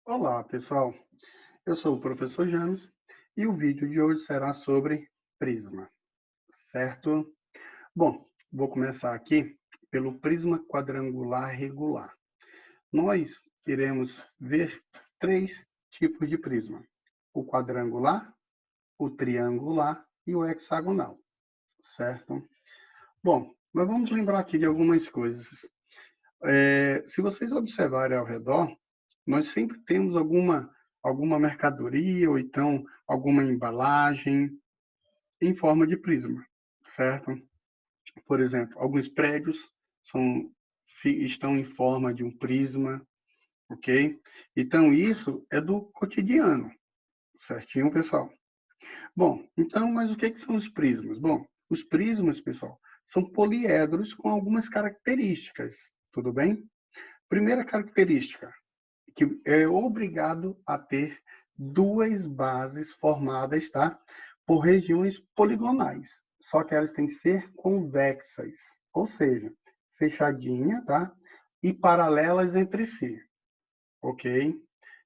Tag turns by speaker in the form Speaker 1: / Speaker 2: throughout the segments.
Speaker 1: Olá, pessoal. Eu sou o professor James e o vídeo de hoje será sobre prisma, certo? Bom, vou começar aqui pelo prisma quadrangular regular. Nós iremos ver três tipos de prisma: o quadrangular, o triangular e o hexagonal, certo? Bom, mas vamos lembrar aqui de algumas coisas. Se vocês observarem ao redor, nós sempre temos alguma mercadoria ou então alguma embalagem em forma de prisma, certo? Por exemplo, alguns prédios estão em forma de um prisma, ok? Então, isso é do cotidiano, certinho, pessoal? Bom, então, mas o que são os prismas? Bom, os prismas, pessoal, são poliedros com algumas características, tudo bem? Primeira característica, que é obrigado a ter duas bases formadas, tá? Por regiões poligonais. Só que elas têm que ser convexas, ou seja, fechadinha, tá? E paralelas entre si, ok?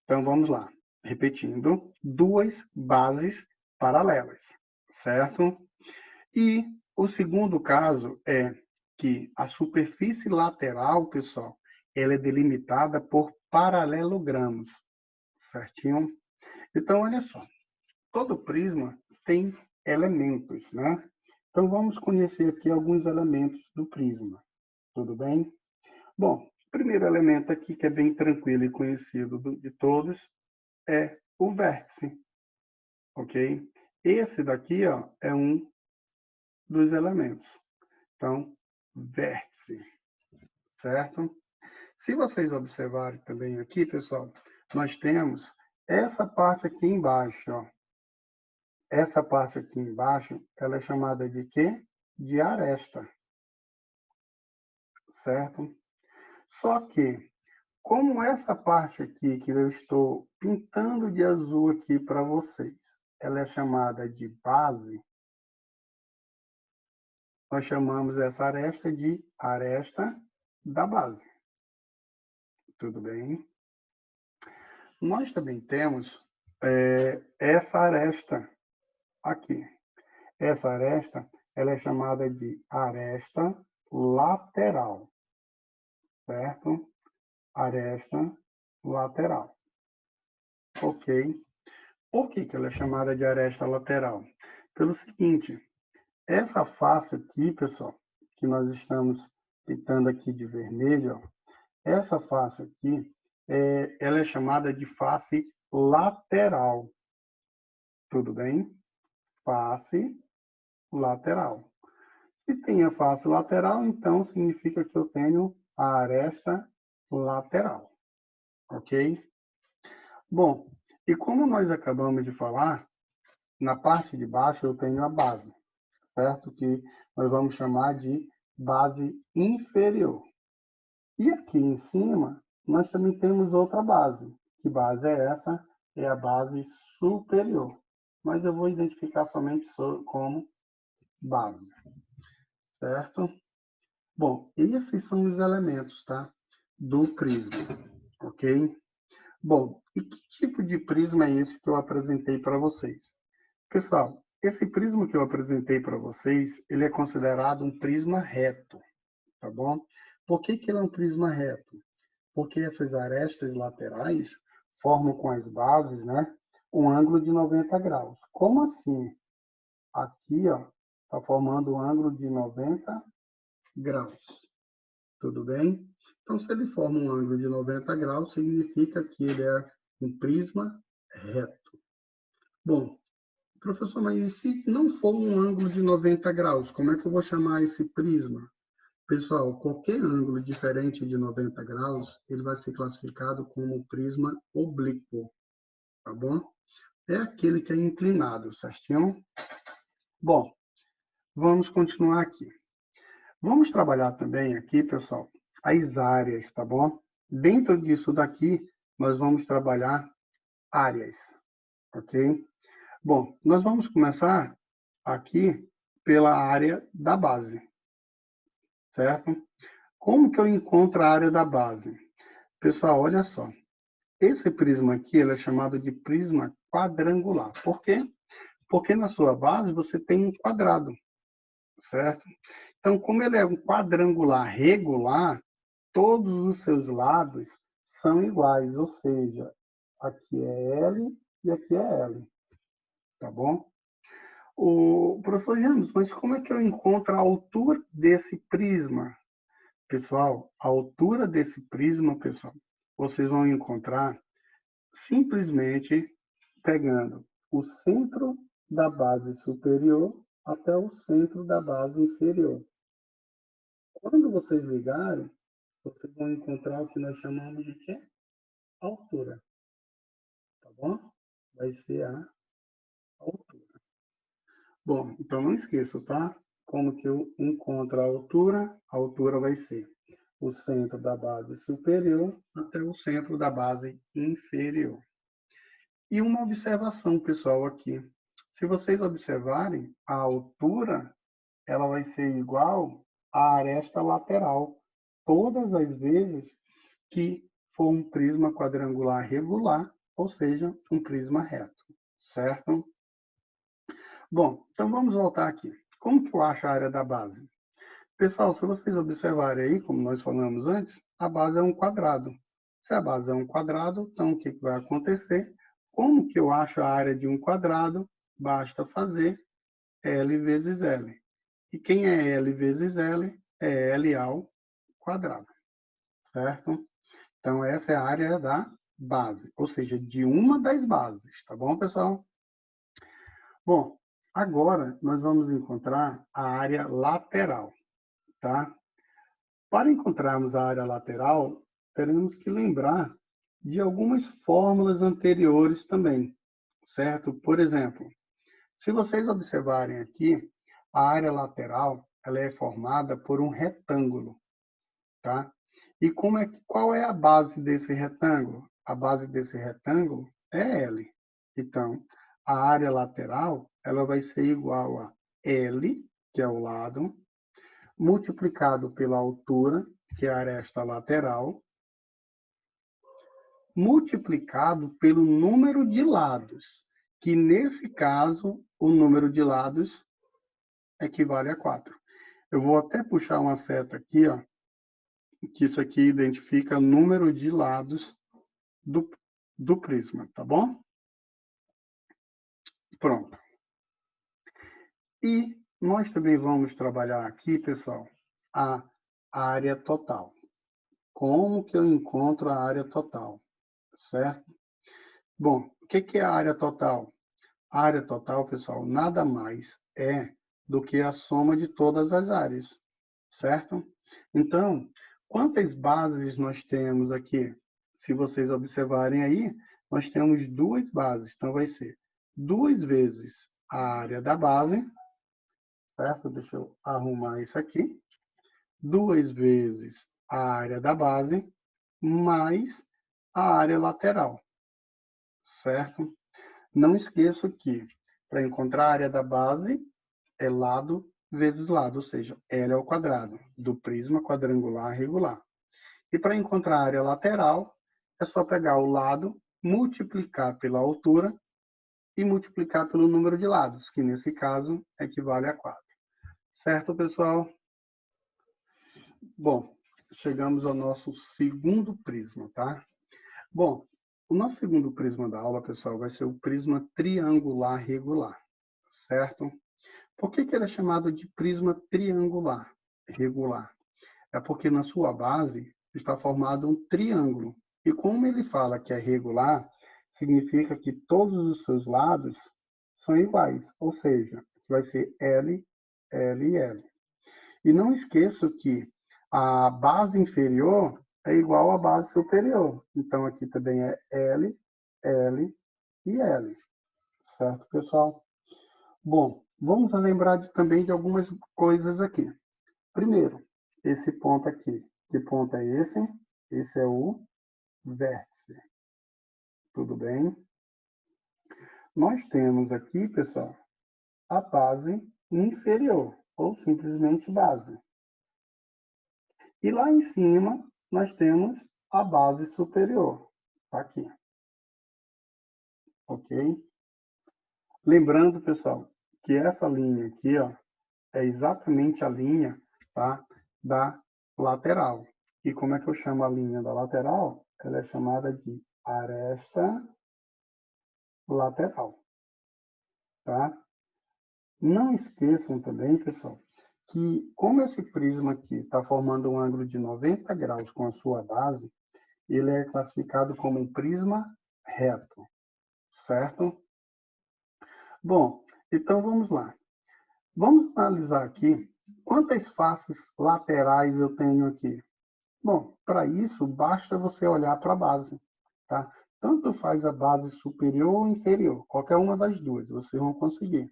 Speaker 1: Então vamos lá. Repetindo, duas bases paralelas, certo? E o segundo caso é que a superfície lateral, pessoal, ela é delimitada por paralelogramos, certinho? Então, olha só, todo prisma tem elementos, né? Então, vamos conhecer aqui alguns elementos do prisma, tudo bem? Bom, o primeiro elemento aqui, que é bem tranquilo e conhecido de todos, é o vértice, ok? Esse daqui, ó, é um dos elementos. Então, vértice, certo? Se vocês observarem também aqui, pessoal, nós temos essa parte aqui embaixo, ó. Essa parte aqui embaixo, ela é chamada de quê? De aresta, certo? Só que, como essa parte aqui que eu estou pintando de azul aqui para vocês, ela é chamada de base, nós chamamos essa aresta de aresta da base. Tudo bem? Nós também temos essa aresta aqui. Essa aresta, ela é chamada de aresta lateral, certo? Aresta lateral. Ok. Por que ela é chamada de aresta lateral? Pelo seguinte, essa face aqui, pessoal, que nós estamos pintando aqui de vermelho, ó, essa face aqui, ela é chamada de face lateral. Tudo bem? Face lateral. Se tem a face lateral, então significa que eu tenho a aresta lateral, ok? Bom, e como nós acabamos de falar, na parte de baixo eu tenho a base, certo? Que nós vamos chamar de base inferior. E aqui em cima, nós também temos outra base. Que base é essa? É a base superior. Mas eu vou identificar somente como base, certo? Bom, esses são os elementos, tá? Do prisma, ok? Bom, e que tipo de prisma é esse que eu apresentei para vocês? Pessoal, esse prisma que eu apresentei para vocês, ele é considerado um prisma reto, tá bom? Por que ele é um prisma reto? Porque essas arestas laterais formam com as bases, né, um ângulo de 90 graus. Como assim? Aqui, ó, está formando um ângulo de 90 graus. Tudo bem? Então, se ele forma um ângulo de 90 graus, significa que ele é um prisma reto. Bom, professor, mas e se não for um ângulo de 90 graus, como é que eu vou chamar esse prisma? Pessoal, qualquer ângulo diferente de 90 graus, ele vai ser classificado como prisma oblíquo, tá bom? É aquele que é inclinado, certinho? Bom, vamos continuar aqui. Vamos trabalhar também aqui, pessoal, as áreas, tá bom? Dentro disso daqui, nós vamos trabalhar áreas, ok? Bom, nós vamos começar aqui pela área da base, certo? Como que eu encontro a área da base? Pessoal, olha só. esse prisma aqui ele é chamado de prisma quadrangular. Por quê? Porque na sua base você tem um quadrado, certo? Então, como ele é um quadrangular regular, todos os seus lados são iguais, ou seja, aqui é L e aqui é L, tá bom? O professor James, mas como é que eu encontro a altura desse prisma? Pessoal, a altura desse prisma, pessoal, vocês vão encontrar simplesmente pegando o centro da base superior até o centro da base inferior. Quando vocês ligarem, vocês vão encontrar o que nós chamamos de quê? Altura, tá bom? Vai ser a altura. Bom, então não esqueça, tá? Como que eu encontro a altura? A altura vai ser o centro da base superior até o centro da base inferior. E uma observação, pessoal, aqui. Se vocês observarem, a altura ela vai ser igual à aresta lateral, todas as vezes que for um prisma quadrangular regular, ou seja, um prisma reto, certo? Bom, então vamos voltar aqui. Como que eu acho a área da base? Pessoal, se vocês observarem aí, como nós falamos antes, a base é um quadrado. Se a base é um quadrado, então o que vai acontecer? Como que eu acho a área de um quadrado? Basta fazer L vezes L. E quem é L vezes L? É L ao quadrado, certo? Então, essa é a área da base, ou seja, de uma das bases, tá bom, pessoal? Bom, agora nós vamos encontrar a área lateral, tá? Para encontrarmos a área lateral, teremos que lembrar de algumas fórmulas anteriores também, certo? Por exemplo, se vocês observarem aqui, a área lateral ela é formada por um retângulo, tá? E qual é a base desse retângulo? A base desse retângulo é L. Então, a área lateral ela vai ser igual a L, que é o lado, multiplicado pela altura, que é a aresta lateral, multiplicado pelo número de lados, que nesse caso, o número de lados equivale a 4. Eu vou até puxar uma seta aqui, ó, que isso aqui identifica o número de lados do prisma, tá bom? Pronto. E nós também vamos trabalhar aqui, pessoal, a área total. Como que eu encontro a área total, certo? Bom, o que é a área total? A área total, pessoal, nada mais é do que a soma de todas as áreas, certo? Então, quantas bases nós temos aqui? Se vocês observarem aí, nós temos duas bases. Então, vai ser 2 vezes a área da base, certo? Deixa eu arrumar isso aqui. 2 vezes a área da base, mais a área lateral, certo? Não esqueça que, para encontrar a área da base, é lado vezes lado, ou seja, L ao quadrado, do prisma quadrangular regular. E para encontrar a área lateral, é só pegar o lado, multiplicar pela altura e multiplicar pelo número de lados, que nesse caso equivale a 4. Certo, pessoal? Bom, chegamos ao nosso segundo prisma, tá? Bom, o nosso segundo prisma da aula, pessoal, vai ser o prisma triangular regular, certo? Por que ele é chamado de prisma triangular regular? É porque na sua base está formado um triângulo. E como ele fala que é regular, significa que todos os seus lados são iguais, ou seja, vai ser L, L e L. E não esqueça que a base inferior é igual à base superior. Então, aqui também é L, L e L. Certo, pessoal? Bom, vamos lembrar também de algumas coisas aqui. Primeiro, esse ponto aqui. Que ponto é esse? Esse é o vértice. Tudo bem? Nós temos aqui, pessoal, a base inferior, ou simplesmente base. E lá em cima, nós temos a base superior. Está aqui. Ok? Lembrando, pessoal, que essa linha aqui, ó, é exatamente a linha, tá, da lateral. E como é que eu chamo a linha da lateral? Ela é chamada de aresta lateral, tá? Não esqueçam também, pessoal, que como esse prisma aqui está formando um ângulo de 90 graus com a sua base, ele é classificado como um prisma reto, certo? Bom, então vamos lá. Vamos analisar aqui quantas faces laterais eu tenho aqui. Bom, para isso, basta você olhar para a base, tá? Tanto faz a base superior ou inferior, qualquer uma das duas, vocês vão conseguir.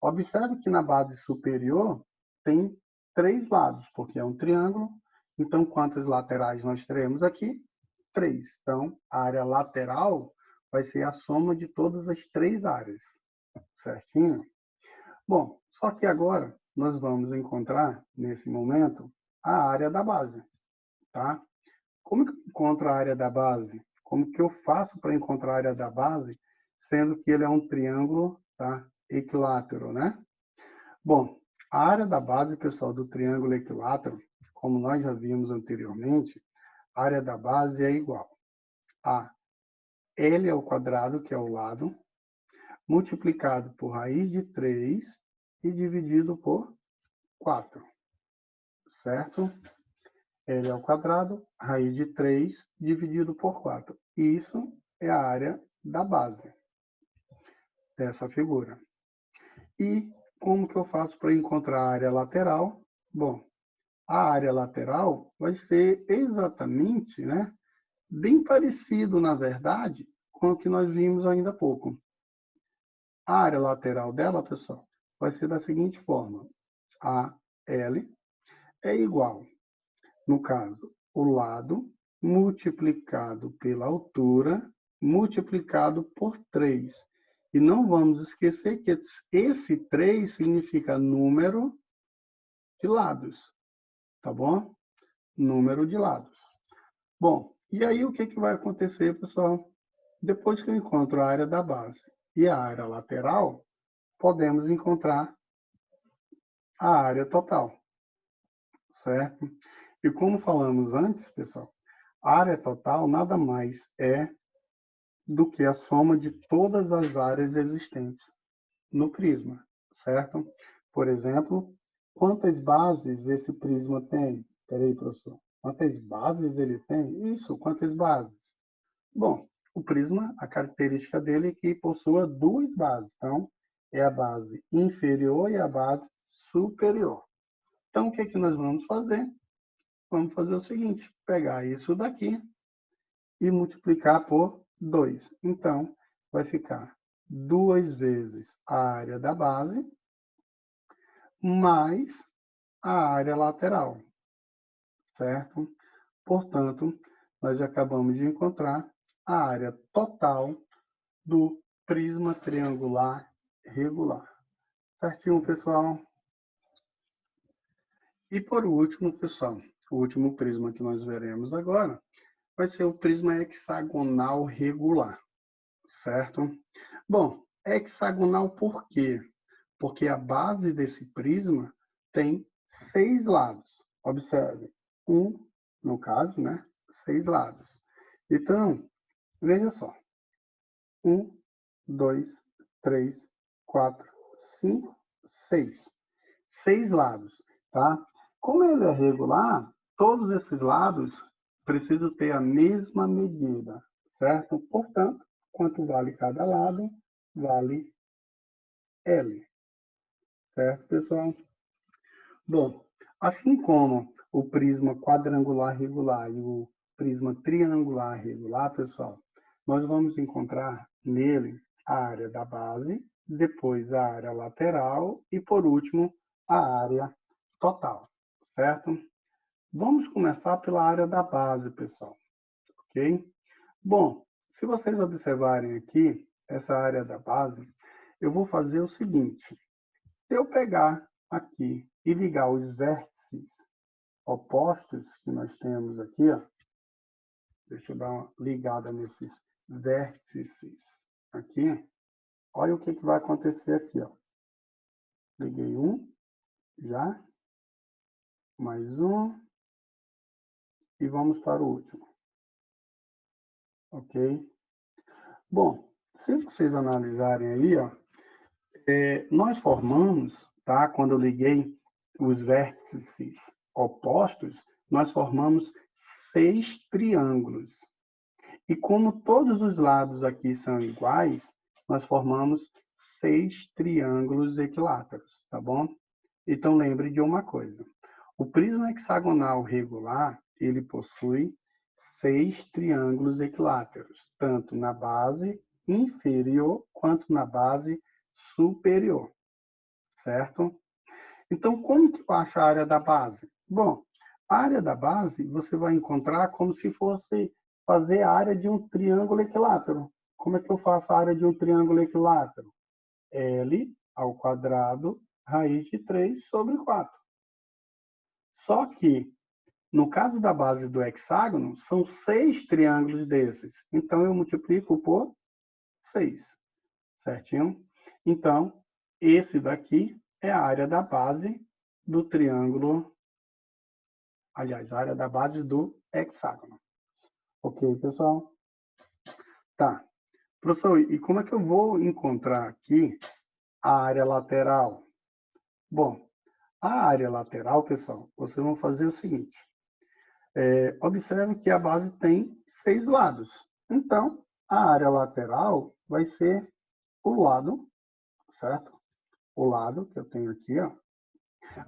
Speaker 1: Observe que na base superior tem 3 lados, porque é um triângulo. Então, quantas laterais nós teremos aqui? 3. Então, a área lateral vai ser a soma de todas as 3 áreas, certinho? Bom, só que agora nós vamos encontrar, nesse momento, a área da base, tá? Como que eu encontro a área da base? Como que eu faço para encontrar a área da base, sendo que ele é um triângulo, tá, equilátero, né? Bom, a área da base, pessoal, do triângulo equilátero, como nós já vimos anteriormente, a área da base é igual a L ao quadrado, que é o lado, multiplicado por raiz de 3 e dividido por 4, certo? L ao quadrado, raiz de 3 dividido por 4. Isso é a área da base dessa figura. E como que eu faço para encontrar a área lateral? Bom, a área lateral vai ser exatamente, né, bem parecido, na verdade, com o que nós vimos ainda há pouco. A área lateral dela, pessoal, vai ser da seguinte forma. A L é igual, no caso, o lado multiplicado pela altura multiplicado por 3. E não vamos esquecer que esse 3 significa número de lados, tá bom? Número de lados. Bom, e aí o que vai acontecer, pessoal? Depois que eu encontro a área da base e a área lateral, podemos encontrar a área total, certo? E como falamos antes, pessoal, a área total nada mais é do que a soma de todas as áreas existentes no prisma, certo? Por exemplo, quantas bases esse prisma tem? Espera aí, professor. Quantas bases ele tem? Isso, quantas bases? Bom, o prisma, a característica dele é que possua 2 bases. Então, é a base inferior e a base superior. Então, o que nós vamos fazer? Vamos fazer o seguinte, pegar isso daqui e multiplicar por 2. Então, vai ficar 2 vezes a área da base mais a área lateral, certo? Portanto, nós acabamos de encontrar a área total do prisma triangular regular. Certinho, pessoal? E por último, pessoal, o último prisma que nós veremos agora vai ser o prisma hexagonal regular, certo? Bom, hexagonal por quê? Porque a base desse prisma tem 6 lados. Observe, no caso, né? 6 lados. Então, veja só. 1, 2, 3, 4, 5, 6. 6 lados, tá? Como ele é regular, todos esses lados precisam ter a mesma medida, certo? Portanto, quanto vale cada lado? Vale L, certo, pessoal? Bom, assim como o prisma quadrangular regular e o prisma triangular regular, pessoal, nós vamos encontrar nele a área da base, depois a área lateral e, por último, a área total, certo? Vamos começar pela área da base, pessoal, ok? Bom, se vocês observarem aqui, essa área da base, eu vou fazer o seguinte. Se eu pegar aqui e ligar os vértices opostos que nós temos aqui, ó, Deixa eu dar uma ligada nesses vértices aqui. Olha o que vai acontecer aqui, ó. Liguei um, já. Mais um. E vamos para o último. Ok? Bom, se vocês analisarem aí, ó, nós formamos, tá? Quando eu liguei os vértices opostos, nós formamos 6 triângulos. E como todos os lados aqui são iguais, nós formamos 6 triângulos equiláteros, tá bom? Então lembre de uma coisa. O prisma hexagonal regular, ele possui 6 triângulos equiláteros, tanto na base inferior quanto na base superior, certo? Então, como que eu acho a área da base? Bom, a área da base você vai encontrar como se fosse fazer a área de um triângulo equilátero. Como é que eu faço a área de um triângulo equilátero? L ao quadrado, raiz de 3 sobre 4. Só que, no caso da base do hexágono, são 6 triângulos desses. Então, eu multiplico por 6, certinho? Então, esse daqui é a área da base do triângulo, aliás, a área da base do hexágono. Ok, pessoal? Tá. Professor, e como é que eu vou encontrar aqui a área lateral? Bom, a área lateral, pessoal, vocês vão fazer o seguinte. Observe que a base tem 6 lados. Então, a área lateral vai ser o lado, certo? O lado que eu tenho aqui, ó,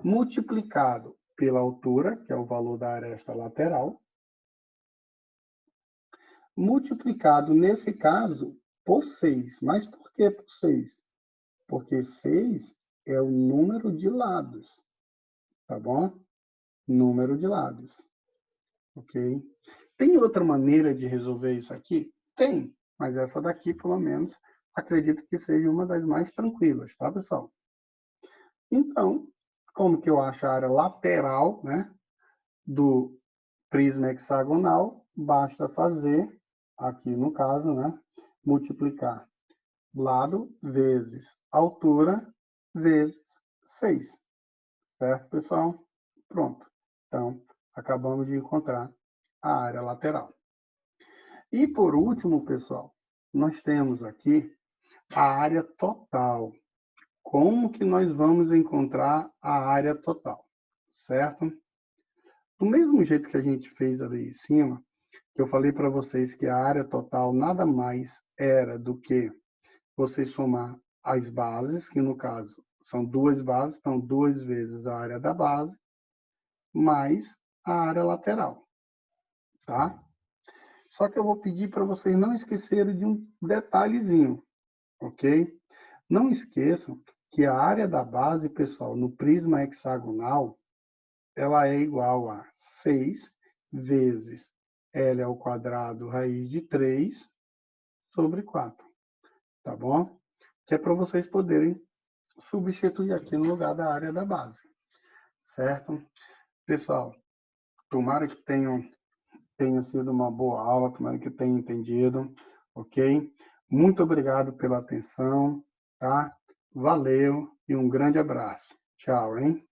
Speaker 1: multiplicado pela altura, que é o valor da aresta lateral, multiplicado, nesse caso, por 6. Mas por que por 6? Porque 6 é o número de lados, tá bom? Número de lados, ok? Tem outra maneira de resolver isso aqui? Tem, mas essa daqui, pelo menos, acredito que seja uma das mais tranquilas, tá, pessoal? Então, como que eu acho a área lateral, né, do prisma hexagonal? Basta fazer, aqui no caso, né, multiplicar lado vezes altura vezes 6. Certo, pessoal? Pronto. Então, acabamos de encontrar a área lateral. E por último, pessoal, nós temos aqui a área total. Como que nós vamos encontrar a área total? Certo? Do mesmo jeito que a gente fez ali em cima, que eu falei para vocês que a área total nada mais era do que você somar as bases, que no caso são 2 bases, então 2 vezes a área da base, mais a área lateral, tá? Só que eu vou pedir para vocês não esquecerem de um detalhezinho, ok? Não esqueçam que a área da base, pessoal, no prisma hexagonal, ela é igual a 6 vezes L ao quadrado raiz de 3 sobre 4, tá bom? Que é para vocês poderem substituir aqui no lugar da área da base, certo? Pessoal, tomara que tenha sido uma boa aula, tomara que tenham entendido, ok? Muito obrigado pela atenção, tá? Valeu e um grande abraço. Tchau, hein?